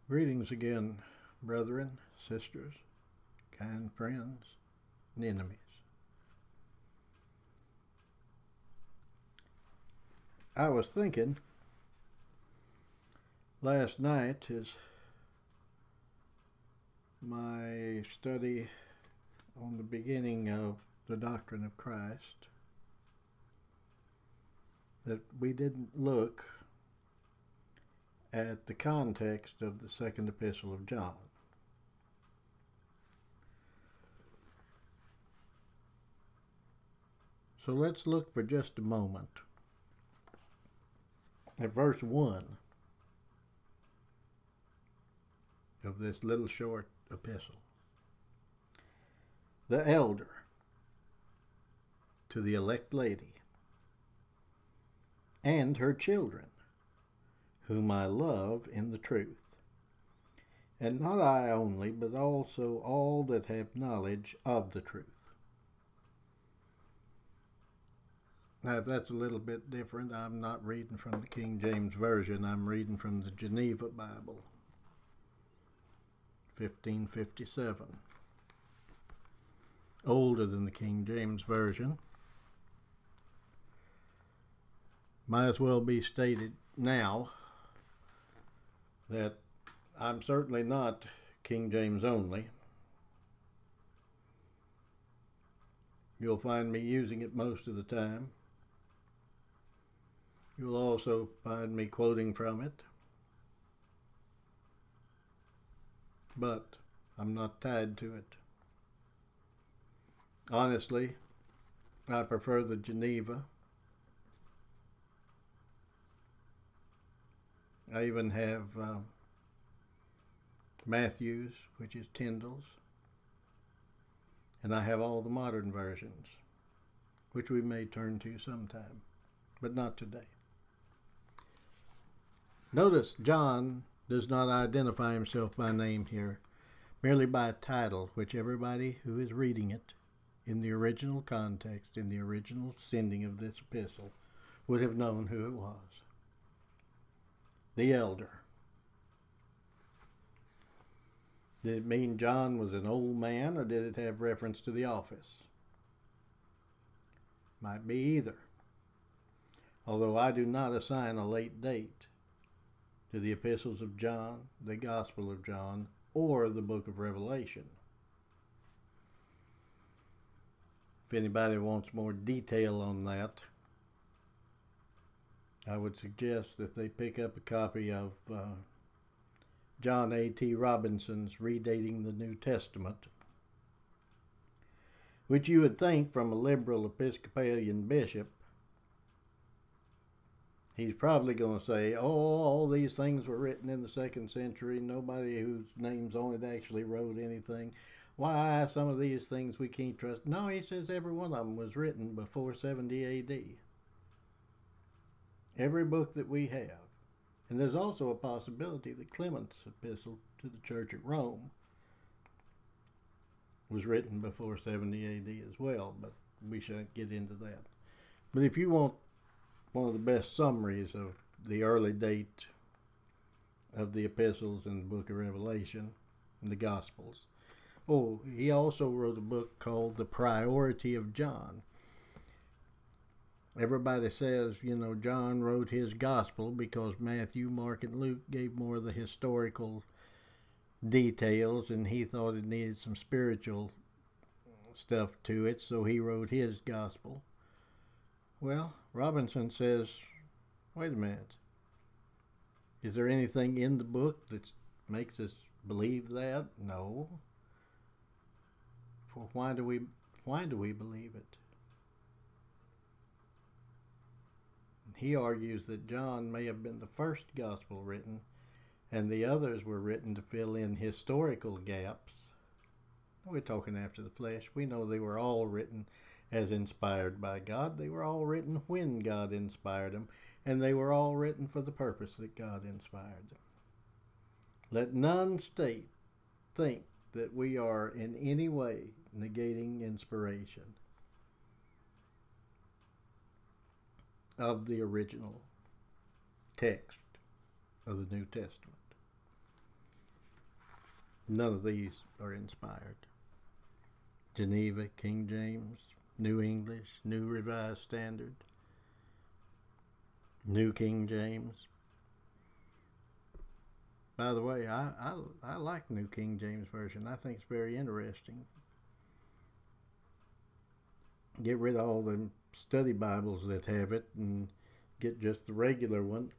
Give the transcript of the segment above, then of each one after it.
Greetings again, brethren, sisters, kind friends, and enemies. I was thinking last night as my study on the beginning of the doctrine of Christ that we didn't look at the context of the second epistle of John. So let's look for just a moment at verse 1 of this little short epistle. The elder to the elect lady and her children, whom I love in the truth, and not I only, but also all that have knowledge of the truth. Now, if that's a little bit different, I'm not reading from the King James Version. I'm reading from the Geneva Bible, 1557. Older than the King James Version. Might as well be stated now that I'm certainly not King James only. You'll find me using it most of the time. You'll also find me quoting from it. But I'm not tied to it. Honestly, I prefer the Geneva. I even have Matthew's, which is Tyndale's. And I have all the modern versions, which we may turn to sometime, but not today. Notice John does not identify himself by name here, merely by a title, which everybody who is reading it in the original context, in the original sending of this epistle, would have known who it was. The elder. Did it mean John was an old man, or did it have reference to the office? Might be either. Although I do not assign a late date to the epistles of John, the Gospel of John, or the book of Revelation. If anybody wants more detail on that, I would suggest that they pick up a copy of John A.T. Robinson's Redating the New Testament, which you would think from a liberal Episcopalian bishop, he's probably going to say, oh, all these things were written in the 2nd century. Nobody whose name's on it actually wrote anything. Why, some of these things we can't trust. No, he says every one of them was written before 70 A.D. Every book that we have. And there's also a possibility that Clement's epistle to the church at Rome was written before 70 A.D. as well, but we shan't get into that. But if you want one of the best summaries of the early date of the epistles in the book of Revelation and the Gospels. Oh, he also wrote a book called The Priority of John. Everybody says, John wrote his gospel because Matthew, Mark, and Luke gave more of the historical details, and he thought it needed some spiritual stuff to it, so he wrote his gospel. Well, Robinson says, wait a minute. Is there anything in the book that makes us believe that? No. For why do we believe it? He argues that John may have been the first gospel written, and the others were written to fill in historical gaps. We're talking after the flesh. We know they were all written as inspired by God. They were all written when God inspired them, and they were all written for the purpose that God inspired them. Let none think that we are in any way negating inspiration of the original text of the New Testament. None of these are inspired. Geneva, King James, New English, New Revised Standard, New King James. By the way, I like New King James Version. I think it's very interesting. Get rid of all the study Bibles that have it and get just the regular one,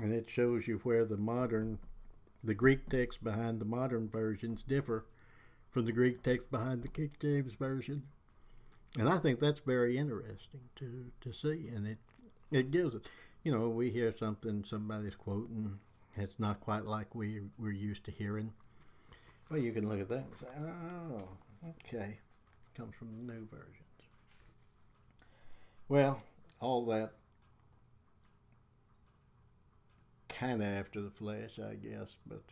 and it shows you where the Greek text behind the modern versions differ from the Greek text behind the King James Version. And I think that's very interesting to see. And it gives it, we hear something somebody's quoting, it's not quite like we're used to hearing. Well, you can look at that and say, oh, okay, comes from the new versions. Well, all that kind of after the flesh, I guess, but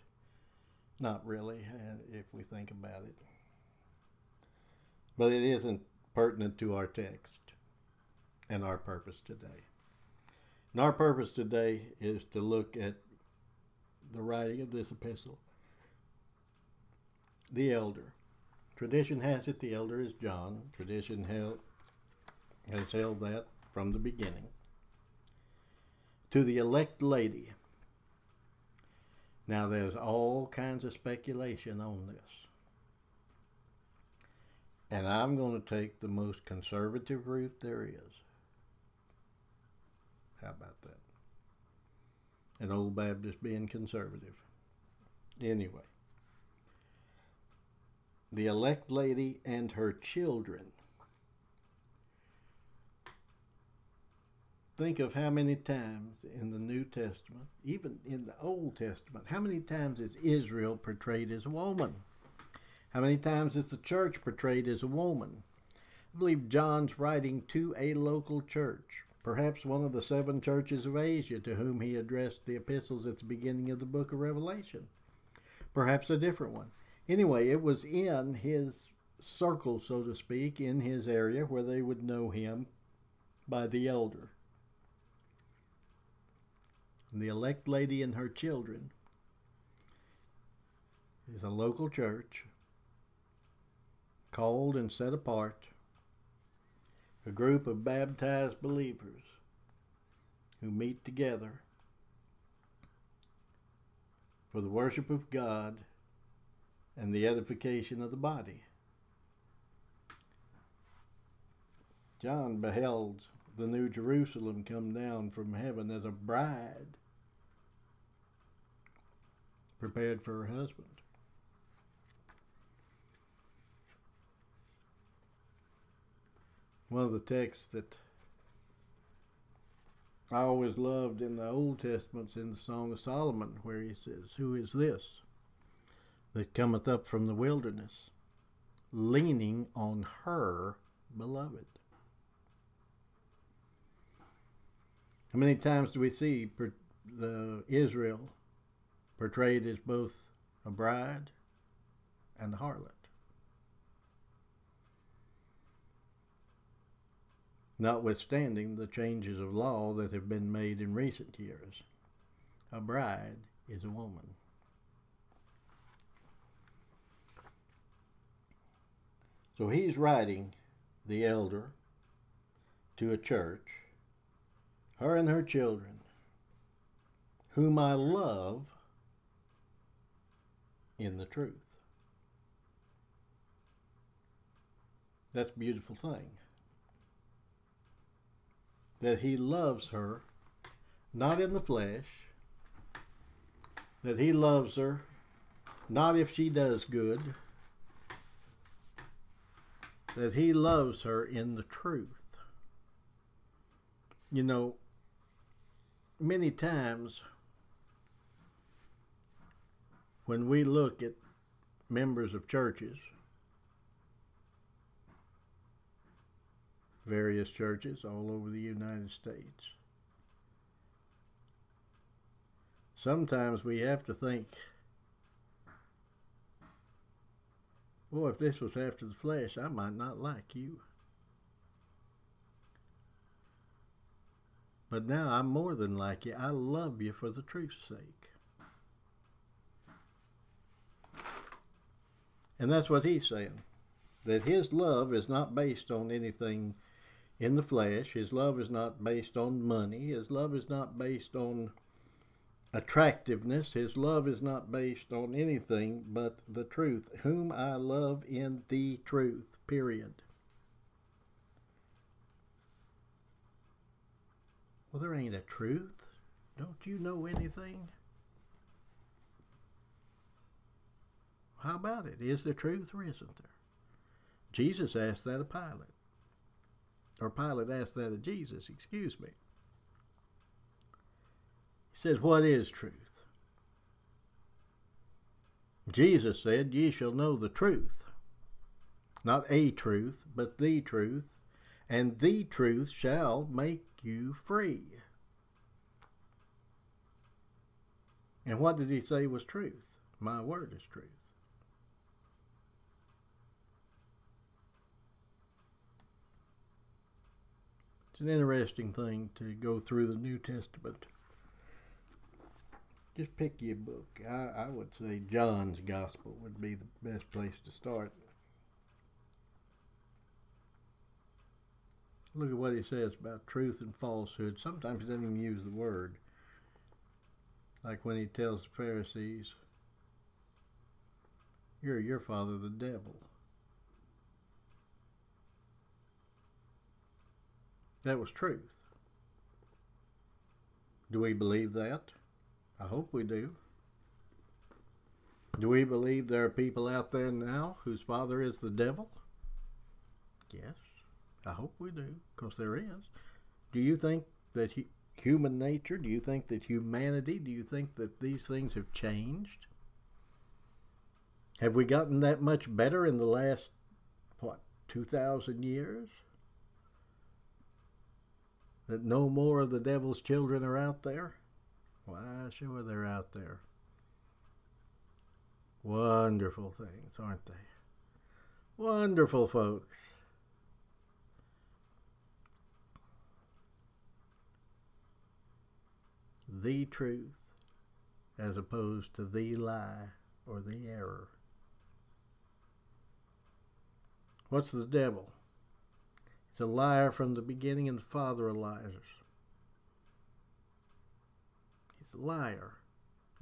not really if we think about it. But it isn't pertinent to our text and our purpose today. And our purpose today is to look at the writing of this epistle. The elder. Tradition has it the elder is John. Tradition has held that from the beginning. To the elect lady. Now there's all kinds of speculation on this. And I'm going to take the most conservative route there is. How about that? An old Baptist being conservative. Anyway. The elect lady and her children. Think of how many times in the New Testament, even in the Old Testament, how many times is Israel portrayed as a woman? How many times is the church portrayed as a woman? I believe John's writing to a local church, perhaps one of the 7 churches of Asia to whom he addressed the epistles at the beginning of the book of Revelation. Perhaps a different one. Anyway, it was in his circle, so to speak, in his area where they would know him by the elder. The elect lady and her children is a local church called and set apart, a group of baptized believers who meet together for the worship of God and the edification of the body. John beheld the New Jerusalem come down from heaven as a bride prepared for her husband. One of the texts that I always loved in the Old Testament is in the Song of Solomon, where he says, "Who is this that cometh up from the wilderness, leaning on her beloved?" How many times do we see the Israel portrayed as both a bride and a harlot? Notwithstanding the changes of law that have been made in recent years, a bride is a woman. So he's writing, the elder, to a church, her and her children, whom I love in the truth. That's a beautiful thing. That he loves her, not in the flesh, that he loves her, not if she does good, that he loves her in the truth. You know, many times when we look at members of churches, various churches all over the United States, sometimes we have to think, well, if this was after the flesh, I might not like you. But now I'm more than like you. I love you for the truth's sake. And that's what he's saying, that his love is not based on anything in the flesh. His love is not based on money. His love is not based on attractiveness. His love is not based on anything but the truth. Whom I love in the truth, period. Well, there ain't a truth. Don't you know anything? How about it? Is there truth or isn't there? Jesus asked that of Pilate. Or Pilate asked that of Jesus, excuse me. He said, what is truth? Jesus said, ye shall know the truth. Not a truth, but the truth. And the truth shall make you free. And what did he say was truth? My word is truth. It's an interesting thing to go through the New Testament. Just pick your book. I would say John's Gospel would be the best place to start. Look at what he says about truth and falsehood. Sometimes he doesn't even use the word. Like when he tells the Pharisees, you're your father the devil. That was truth. Do we believe that? I hope we do. Do we believe there are people out there now whose father is the devil? Yes, I hope we do, because there is. Do you think that human nature, do you think that humanity, do you think that these things have changed? Have we gotten that much better in the last, 2,000 years? That no more of the devil's children are out there? Why, sure they're out there. Wonderful things, aren't they? Wonderful folks. The truth as opposed to the lie or the error. What's the devil? He's a liar from the beginning and the father of liars. He's a liar,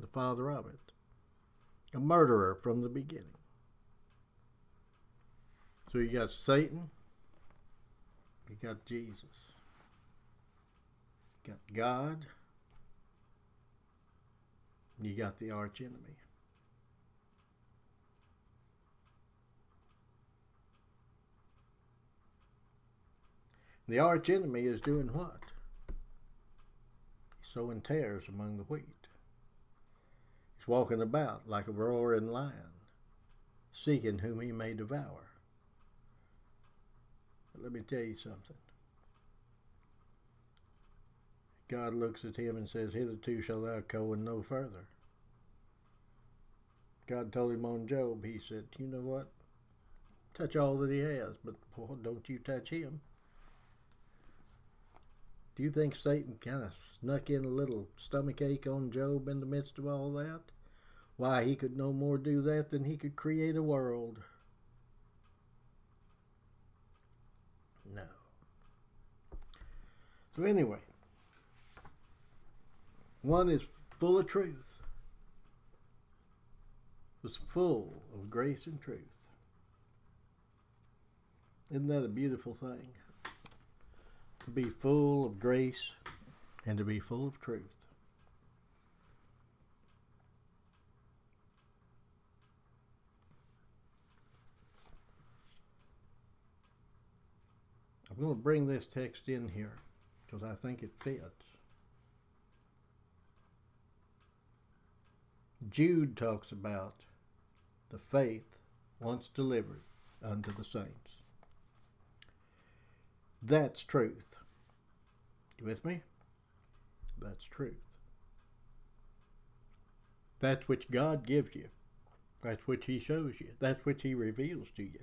the father of it. A murderer from the beginning. So you got Satan, you got Jesus, you got God, and you got the archenemy. The archenemy is doing what? He's sowing tares among the wheat. He's walking about like a roaring lion, seeking whom he may devour. But let me tell you something. God looks at him and says, hitherto shalt thou go and no further. God told him on Job, he said, you know what? Touch all that he has, but boy, don't you touch him. Do you think Satan kind of snuck in a little stomachache on Job in the midst of all that? Why, he could no more do that than he could create a world. No. So anyway, one is full of truth. It's full of grace and truth. Isn't that a beautiful thing? To be full of grace and to be full of truth. I'm going to bring this text in here because I think it fits. Jude talks about the faith once delivered unto the saints. That's truth. You with me? That's truth. That's which God gives you. That's which he shows you. That's which he reveals to you.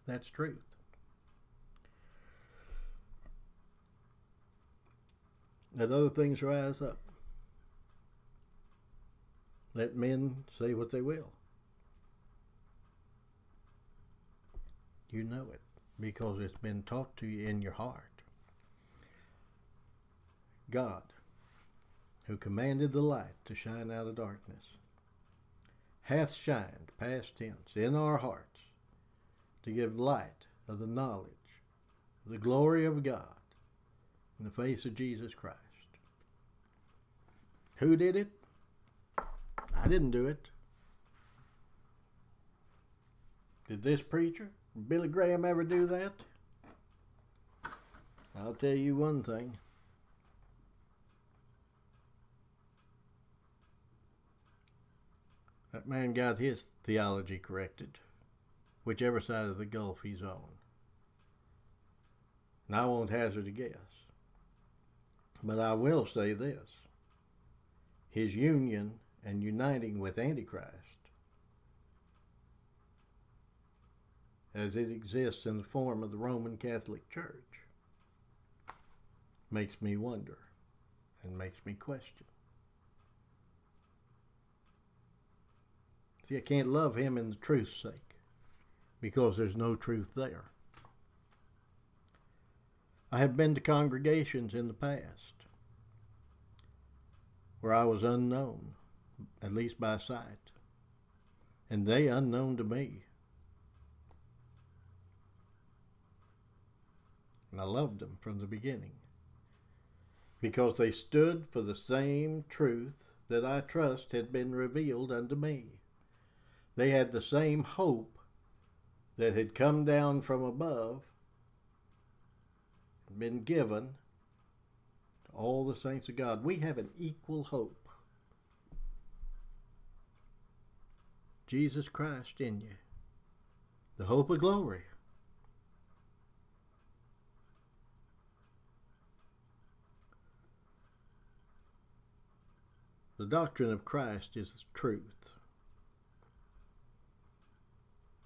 That's truth. Let other things rise up. Let men say what they will. You know it because it's been taught to you in your heart. God, who commanded the light to shine out of darkness, hath shined, past tense, in our hearts to give light of the knowledge of the glory of God in the face of Jesus Christ. Who did it? I didn't do it. Did this preacher, Billy Graham, ever do that? I'll tell you one thing. That man got his theology corrected, whichever side of the gulf he's on. And I won't hazard a guess. But I will say this. His union and uniting with Antichrist, as it exists in the form of the Roman Catholic Church, makes me wonder and makes me question. See, I can't love him in the truth's sake because there's no truth there. I have been to congregations in the past where I was unknown, at least by sight, and they unknown to me. And I loved them from the beginning because they stood for the same truth that I trust had been revealed unto me. They had the same hope that had come down from above and been given to all the saints of God. We have an equal hope. Jesus Christ in you, the hope of glory. The doctrine of Christ is the truth.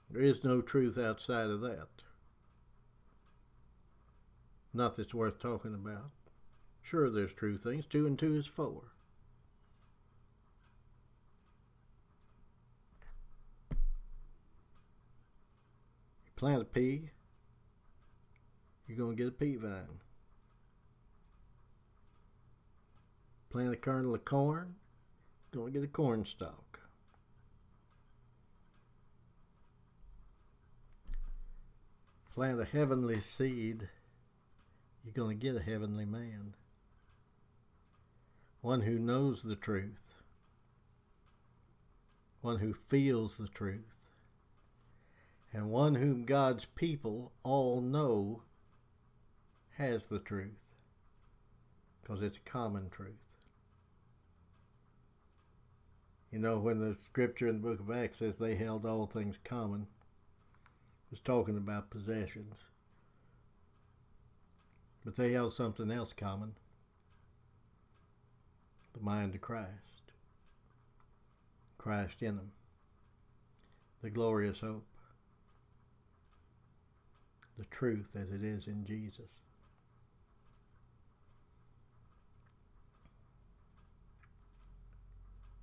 There is no truth outside of that. Not that's worth talking about. Sure, there's true things. 2 and 2 is 4. You plant a pea, you're going to get a pea vine. Plant a kernel of corn, you're going to get a corn stalk. Plant a heavenly seed, you're going to get a heavenly man. One who knows the truth. One who feels the truth. And one whom God's people all know has the truth. Because it's a common truth. You know, when the scripture in the book of Acts says they held all things common, was talking about possessions. But they held something else common. The mind of Christ. Christ in them. The glorious hope. The truth as it is in Jesus.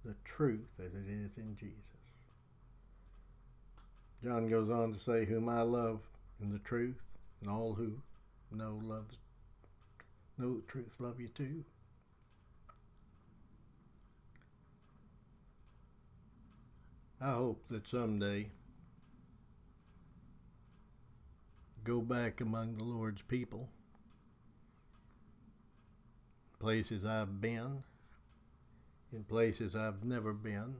The truth as it is in Jesus. John goes on to say, whom I love in the truth, and all who know the truth love you too. I hope that someday go back among the Lord's people, places I've been, in places I've never been,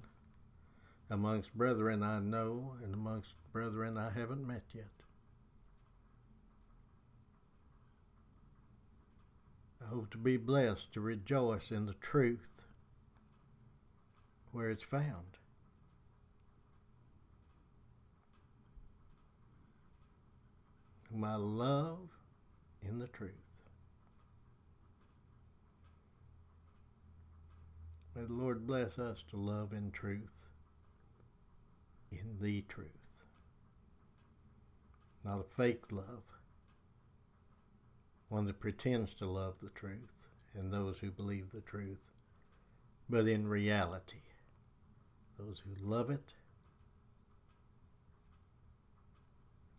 amongst brethren I know and amongst brethren I haven't met yet. I hope to be blessed to rejoice in the truth where it's found. Whom I love in the truth. May the Lord bless us to love in truth, in the truth. Not a fake love, one that pretends to love the truth and those who believe the truth, but in reality, those who love it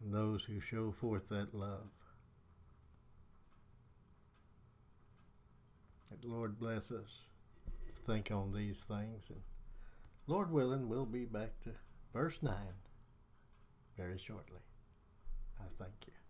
and those who show forth that love. That Lord bless us to think on these things, and Lord willing, we'll be back to verse 9 very shortly. I thank you.